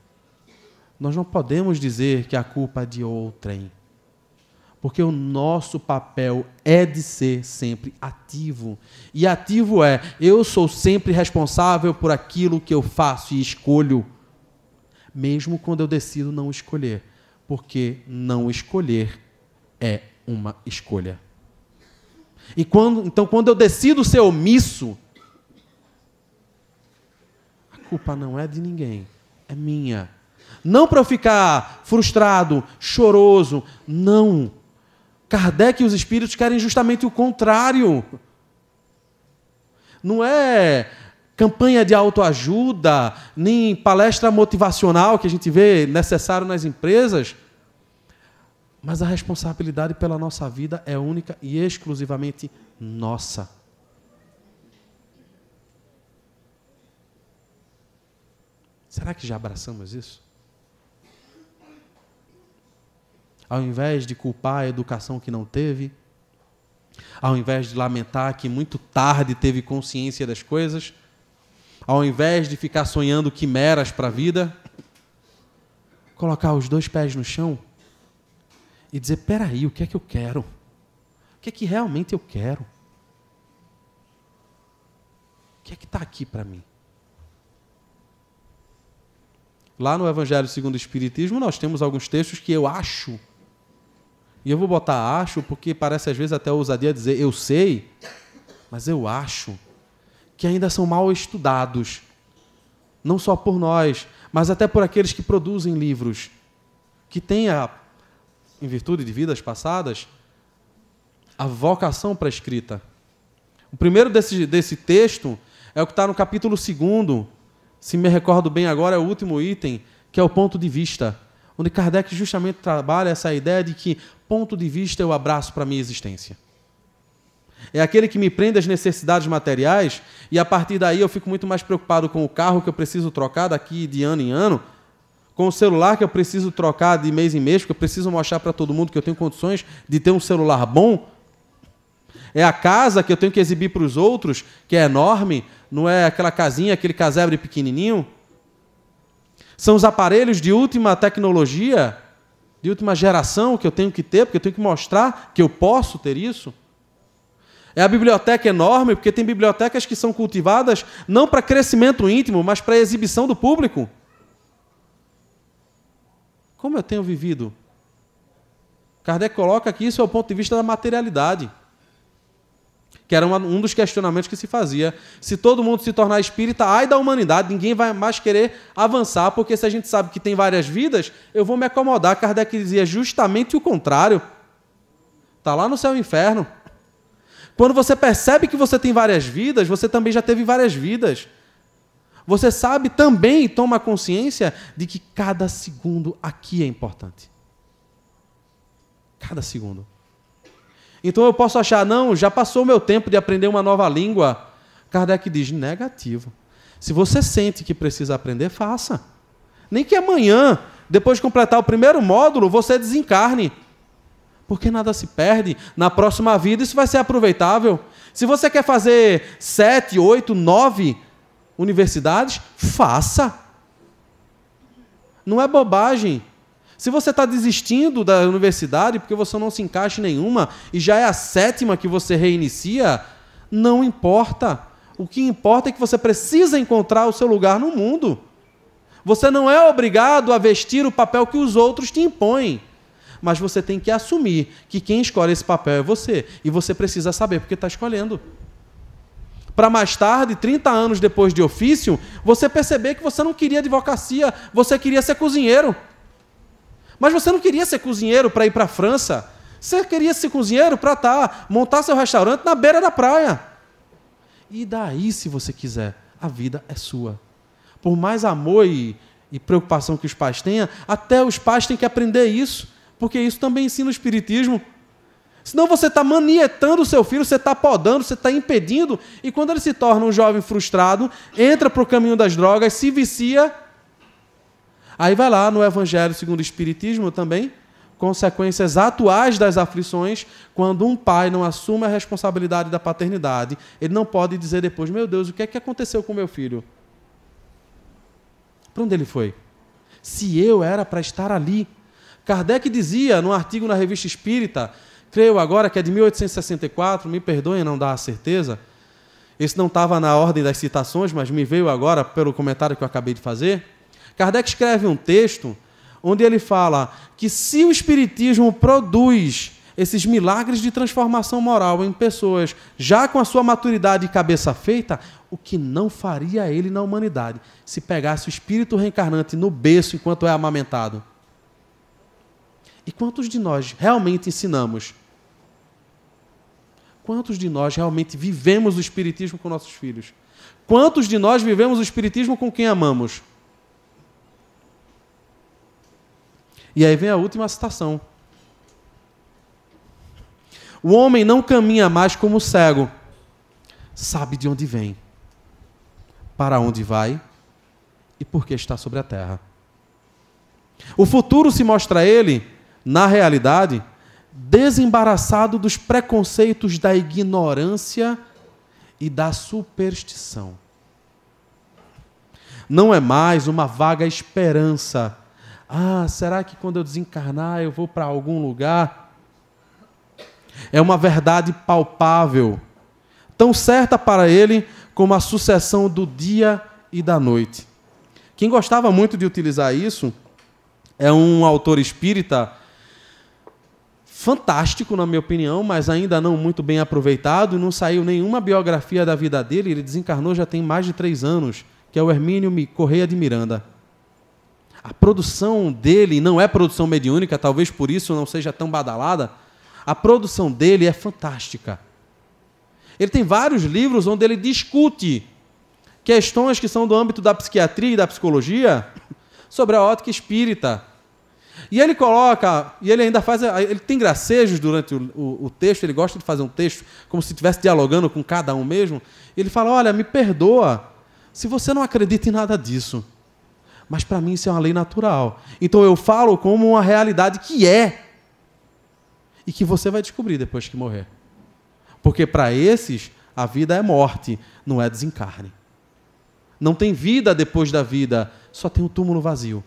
nós não podemos dizer que a culpa é de outrem. Porque o nosso papel é de ser sempre ativo. E ativo é, eu sou sempre responsável por aquilo que eu faço e escolho, mesmo quando eu decido não escolher. Porque não escolher é uma escolha. Então, quando eu decido ser omisso, a culpa não é de ninguém, é minha. Não para eu ficar frustrado, choroso, não. Kardec e os espíritos querem justamente o contrário. Não é campanha de autoajuda, nem palestra motivacional que a gente vê necessário nas empresas, mas a responsabilidade pela nossa vida é única e exclusivamente nossa. Será que já abraçamos isso? Ao invés de culpar a educação que não teve, ao invés de lamentar que muito tarde teve consciência das coisas, ao invés de ficar sonhando quimeras para a vida, colocar os 2 pés no chão e dizer, peraí, o que é que eu quero? O que é que realmente eu quero? O que é que está aqui para mim? Lá no Evangelho segundo o Espiritismo, nós temos alguns textos que eu acho, e eu vou botar acho porque parece às vezes até ousadia dizer eu sei, mas eu acho que ainda são mal estudados, não só por nós, mas até por aqueles que produzem livros, que têm, em virtude de vidas passadas, a vocação para a escrita. O primeiro desse texto é o que está no capítulo 2º, se me recordo bem agora, é o último item, que é o ponto de vista, onde Kardec justamente trabalha essa ideia de que ponto de vista eu abraço para a minha existência. É aquele que me prende às necessidades materiais e, a partir daí, eu fico muito mais preocupado com o carro que eu preciso trocar daqui de ano em ano, com o celular que eu preciso trocar de mês em mês, porque eu preciso mostrar para todo mundo que eu tenho condições de ter um celular bom. É a casa que eu tenho que exibir para os outros, que é enorme, não é aquela casinha, aquele casebre pequenininho. São os aparelhos de última tecnologia, de última geração que eu tenho que ter, porque eu tenho que mostrar que eu posso ter isso. É a biblioteca enorme, porque tem bibliotecas que são cultivadas não para crescimento íntimo, mas para exibição do público. Como eu tenho vivido? Kardec coloca que isso é o ponto de vista da materialidade, que era um dos questionamentos que se fazia. Se todo mundo se tornar espírita, ai da humanidade, ninguém vai mais querer avançar, porque se a gente sabe que tem várias vidas, eu vou me acomodar. Kardec dizia justamente o contrário. Está lá no céu e inferno. Quando você percebe que você tem várias vidas, você também já teve várias vidas. Você sabe também e toma consciência de que cada segundo aqui é importante. Cada segundo. Então eu posso achar, não, já passou o meu tempo de aprender uma nova língua. Kardec diz, negativo. Se você sente que precisa aprender, faça. Nem que amanhã, depois de completar o primeiro módulo, você desencarne. Porque nada se perde. Na próxima vida isso vai ser aproveitável. Se você quer fazer 7, 8, 9 universidades, faça. Não é bobagem. Se você está desistindo da universidade porque você não se encaixa em nenhuma e já é a 7ª que você reinicia, não importa. O que importa é que você precisa encontrar o seu lugar no mundo. Você não é obrigado a vestir o papel que os outros te impõem. Mas você tem que assumir que quem escolhe esse papel é você. E você precisa saber porque está escolhendo. Para mais tarde, 30 anos depois de ofício, você perceber que você não queria advocacia, você queria ser cozinheiro. Mas você não queria ser cozinheiro para ir para a França. Você queria ser cozinheiro para montar seu restaurante na beira da praia. E daí, se você quiser, a vida é sua. Por mais amor e preocupação que os pais tenham, até os pais têm que aprender isso. Porque isso também ensina o Espiritismo. Senão você está manietando o seu filho, você está podando, você está impedindo, e quando ele se torna um jovem frustrado, entra para o caminho das drogas, se vicia, aí vai lá no Evangelho segundo o Espiritismo também, consequências atuais das aflições, quando um pai não assume a responsabilidade da paternidade, ele não pode dizer depois, meu Deus, o que é que aconteceu com meu filho? Para onde ele foi? Se eu era para estar ali. Kardec dizia, num artigo na Revista Espírita, creio agora que é de 1864, me perdoem não dar a certeza, esse não estava na ordem das citações, mas me veio agora pelo comentário que eu acabei de fazer. Kardec escreve um texto onde ele fala que se o Espiritismo produz esses milagres de transformação moral em pessoas já com a sua maturidade e cabeça feita, o que não faria ele na humanidade se pegasse o espírito reencarnante no berço enquanto é amamentado? E quantos de nós realmente ensinamos? Quantos de nós realmente vivemos o espiritismo com nossos filhos? Quantos de nós vivemos o espiritismo com quem amamos? E aí vem a última citação. O homem não caminha mais como cego. Sabe de onde vem, para onde vai e por que está sobre a terra. O futuro se mostra a ele, na realidade, desembaraçado dos preconceitos da ignorância e da superstição. Não é mais uma vaga esperança. Será que quando eu desencarnar eu vou para algum lugar? É uma verdade palpável, tão certa para ele como a sucessão do dia e da noite. Quem gostava muito de utilizar isso é um autor espírita fantástico, na minha opinião, mas ainda não muito bem aproveitado, não saiu nenhuma biografia da vida dele, ele desencarnou já tem mais de 3 anos, que é o Hermínio Correia de Miranda. A produção dele não é produção mediúnica, talvez por isso não seja tão badalada. A produção dele é fantástica. Ele tem vários livros onde ele discute questões que são do âmbito da psiquiatria e da psicologia sobre a ótica espírita. E ele coloca, e ele ainda faz, ele tem gracejos durante o texto, ele gosta de fazer um texto como se estivesse dialogando com cada um mesmo. Ele fala, olha, me perdoa se você não acredita em nada disso, mas para mim isso é uma lei natural. Então eu falo como uma realidade que é, e que você vai descobrir depois que morrer. Porque para esses, a vida é morte, não é desencarne. Não tem vida depois da vida, só tem um túmulo vazio.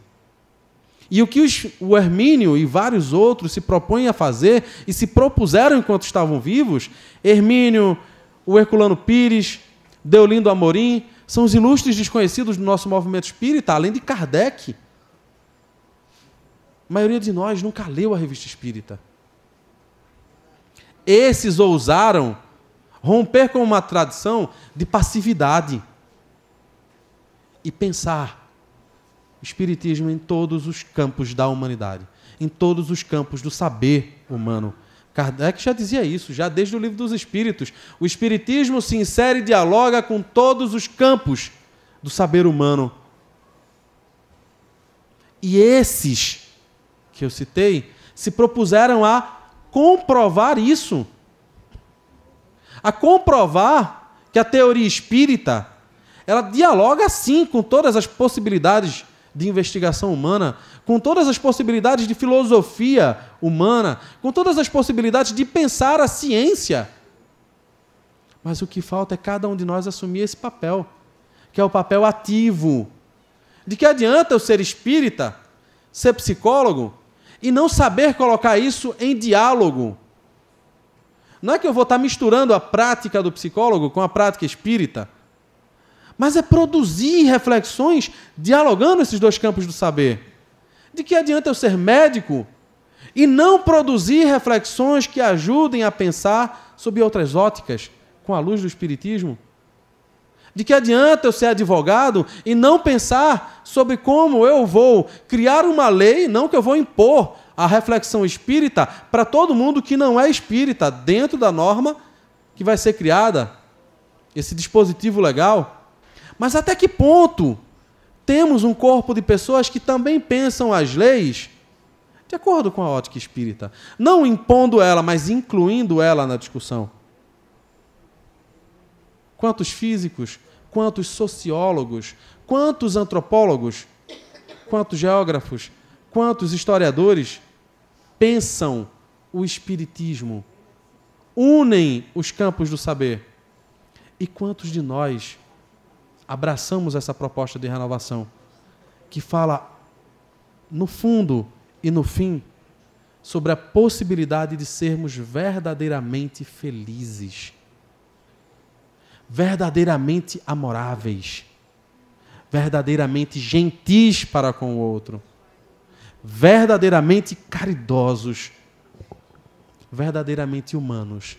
E o que o Hermínio e vários outros se propõem a fazer e se propuseram enquanto estavam vivos, Hermínio, o Herculano Pires, Deolindo Amorim, são os ilustres desconhecidos do nosso movimento espírita, além de Kardec. A maioria de nós nunca leu a revista espírita. Esses ousaram romper com uma tradição de passividade e pensar o espiritismo em todos os campos da humanidade, em todos os campos do saber humano. Kardec já dizia isso, já desde o Livro dos Espíritos. O espiritismo se insere e dialoga com todos os campos do saber humano. E esses que eu citei se propuseram a comprovar isso. A comprovar que a teoria espírita ela dialoga sim com todas as possibilidades de investigação humana, com todas as possibilidades de filosofia humana, com todas as possibilidades de pensar a ciência. Mas o que falta é cada um de nós assumir esse papel, que é o papel ativo. De que adianta eu ser espírita, ser psicólogo, e não saber colocar isso em diálogo? Não é que eu vou estar misturando a prática do psicólogo com a prática espírita, mas é produzir reflexões dialogando esses dois campos do saber. De que adianta eu ser médico e não produzir reflexões que ajudem a pensar sob outras óticas, com a luz do espiritismo? De que adianta eu ser advogado e não pensar sobre como eu vou criar uma lei, não que eu vou impor a reflexão espírita para todo mundo que não é espírita, dentro da norma que vai ser criada, esse dispositivo legal? Mas até que ponto temos um corpo de pessoas que também pensam as leis de acordo com a ótica espírita? Não impondo ela, mas incluindo ela na discussão. Quantos físicos, quantos sociólogos, quantos antropólogos, quantos geógrafos, quantos historiadores pensam o espiritismo, unem os campos do saber? E quantos de nós abraçamos essa proposta de renovação, que fala, no fundo e no fim, sobre a possibilidade de sermos verdadeiramente felizes, verdadeiramente amoráveis, verdadeiramente gentis para com o outro, verdadeiramente caridosos verdadeiramente humanos.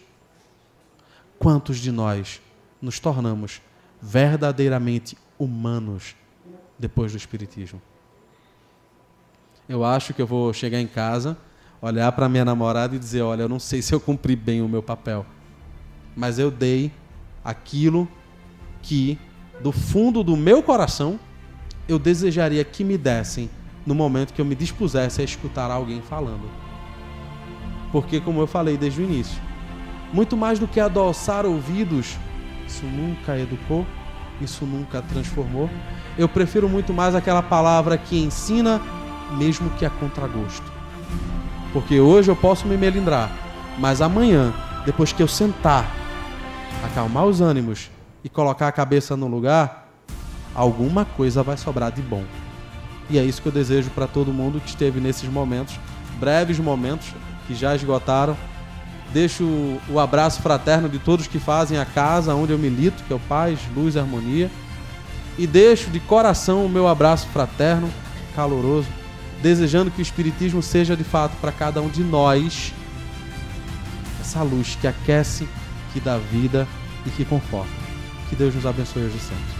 Quantos de nós nos tornamos verdadeiramente humanos depois do Espiritismo? Eu acho que eu vou chegar em casa, olhar para minha namorada e dizer, olha, eu não sei se eu cumpri bem o meu papel, mas eu dei aquilo que, do fundo do meu coração, eu desejaria que me dessem no momento que eu me dispusesse a escutar alguém falando. Porque, como eu falei desde o início, muito mais do que adoçar ouvidos, isso nunca educou, isso nunca transformou. Eu prefiro muito mais aquela palavra que ensina, mesmo que a contragosto. Porque hoje eu posso me melindrar, mas amanhã, depois que eu sentar, acalmar os ânimos e colocar a cabeça no lugar, alguma coisa vai sobrar de bom. E é isso que eu desejo para todo mundo que esteve nesses momentos, breves momentos que já esgotaram. Deixo o abraço fraterno de todos que fazem a casa onde eu milito, que é o Paz, Luz e Harmonia. E deixo de coração o meu abraço fraterno, caloroso, desejando que o Espiritismo seja de fato para cada um de nós essa luz que aquece, que dá vida e que conforta. Que Deus nos abençoe hoje sempre.